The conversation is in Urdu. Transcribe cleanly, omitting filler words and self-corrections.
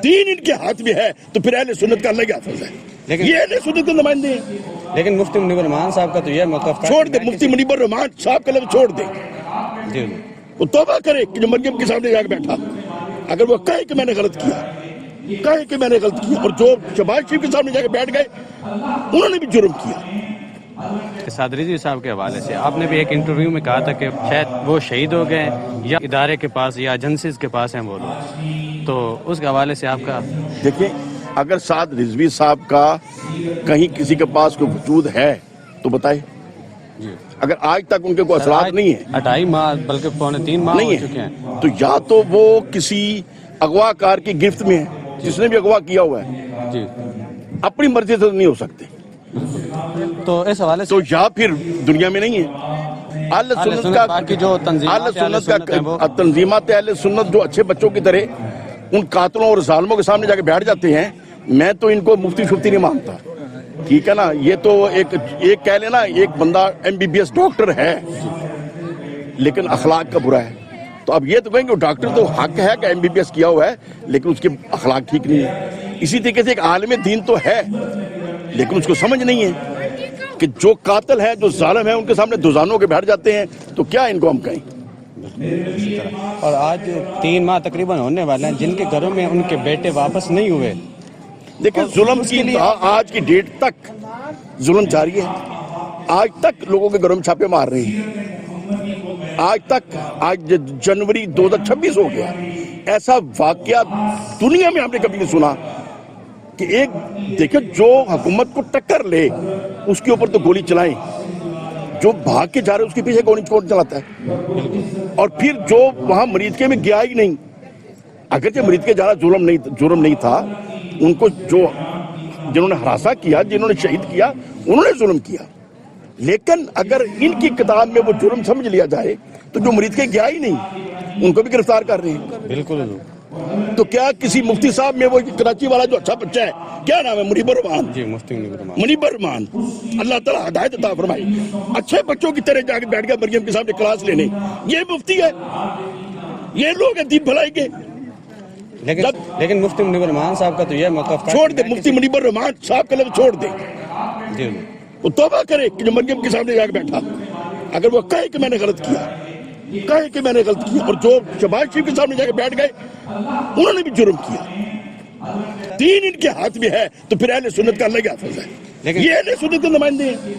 دین ان کے ہاتھ میں ہے تو پھر اہل سنت کا الگ حافظ ہے، یہ اہل سنت کے نمائندے ہیں۔ لیکن مفتی منیب الرحمان صاحب کا تو یہ موقف تھا، چھوڑ دے مفتی منیب الرحمان صاحب کا لفظ چھوڑ دے، جی وہ توبہ کرے کہ جو مریم کے سامنے جا کے بیٹھا، اگر وہ کہے کہ میں نے غلط کیا، کہے کہ میں نے غلط کیا، اور جو شہباز شریف کے سامنے جا کے بیٹھ گئے انہوں نے بھی جرم کیا۔ اسد رضوی صاحب کے حوالے سے آپ نے بھی ایک انٹرویو میں کہا تھا کہ شاید وہ شہید ہو گئے یا ادارے کے پاس یا ایجنسیز کے پاس ہیں وہ لوگ، تو اس کے حوالے سے آپ کا دیکھیں اگر اسد رضوی صاحب کا کہیں کسی کے پاس کوئی وجود ہے تو بتائے، اگر آج تک ان کے کوئی اثرات نہیں ہیں، 2.5 ماہ بلکہ 3.25 ماہ ہو چکے ہیں، تو یا تو وہ کسی اغوا کار کی گرفت میں ہے جس نے بھی اغوا کیا ہوا ہے، جی اپنی مرضی سے نہیں ہو سکتے، تو اس حوالے سے تو یا پھر دنیا میں نہیں ہے۔ اہل سنت کا باقی جو تنظیمات اہل سنت کا تنظیمات اہل سنت جو اچھے بچوں کی طرح ان قاتلوں اور ظالموں کے سامنے جا کے بیٹھ جاتے ہیں، میں تو ان کو مفتی شفتی نہیں مانتا، ٹھیک ہے نا، یہ تو ایک کہہ لینا ایک بندہ MBBS ڈاکٹر ہے لیکن اخلاق کا برا ہے، تو اب یہ تو کہیں گے ڈاکٹر تو حق ہے کہ MBBS کیا ہوا ہے لیکن اس کے اخلاق ٹھیک نہیں ہے۔ اسی طریقے سے ایک عالم دین تو ہے لیکن اس کو سمجھ نہیں ہے کہ جو قاتل ہیں جو ظالم ہیں ان کے سامنے دوزانوں کے بیٹھ جاتے ہیں، تو کیا ان کو ہم کہیں۔ اور آج 3 ماہ تقریباً ہونے والے ہیں جن کے گھروں میں ان کے بیٹے واپس نہیں ہوئے، لیکن ظلم کی آج کی ڈیٹ تک ظلم جاری ہے، آج تک لوگوں کے گھروں میں چھاپے مار رہے ہیں، آج جنوری 2026 ہو گیا، ایسا واقعہ دنیا میں ہم نے کبھی نہیں سنا کہ ایک دیکھیں جو حکومت کو ٹکر لے اس کے اوپر تو گولی چلائیں، جو بھاگ کے جا رہے اس کے پیچھے گولی کون چلاتا ہے، اور پھر جو وہاں مریدکے میں گیا ہی نہیں، اگرچہ مریدکے جانا جرم نہیں تھا، ان کو جو جنہوں نے ہراساں کیا، جنہوں نے شہید کیا، انہوں نے ظلم کیا، لیکن اگر ان کی کتاب میں وہ جرم سمجھ لیا جائے تو جو مریدکے گیا ہی نہیں ان کو بھی گرفتار کر رہے ہیں۔ بالکل، تو کیا کسی مفتی صاحب میں وہ کراچی والا جو اچھا بچہ ہے کیا نام ہے، منیب الرحمان، جی مفتی منیب الرحمان، اللہ تعالیٰ ہدایت عطا فرمائے، اچھے بچوں کی طرح جا کے بیٹھ گیا مریم کے سامنے کلاس لینے، یہ مفتی ہے، یہ لوگ ہیں دین بھلائی کے۔ لیکن مفتی منیب الرحمان صاحب کا تو یہ موقف تھا، چھوڑ دے مفتی منیب الرحمان صاحب کا لفظ چھوڑ دے، جی وہ توبہ کرے کہ جو مریم کے سامنے جا کے بیٹھا، اگر وہ کہے کہ میں نے غلط کیا، کہے کہ میں نے غلط کیا، اور جو شہباز شریف کے سامنے جا کے بیٹھ گئے انہوں نے بھی جرم کیا، دین ان کے ہاتھ میں ہے تو پھر اہل سنت کا الگ حافظ ہے، یہ اہل سنت کے نمائندے ہیں۔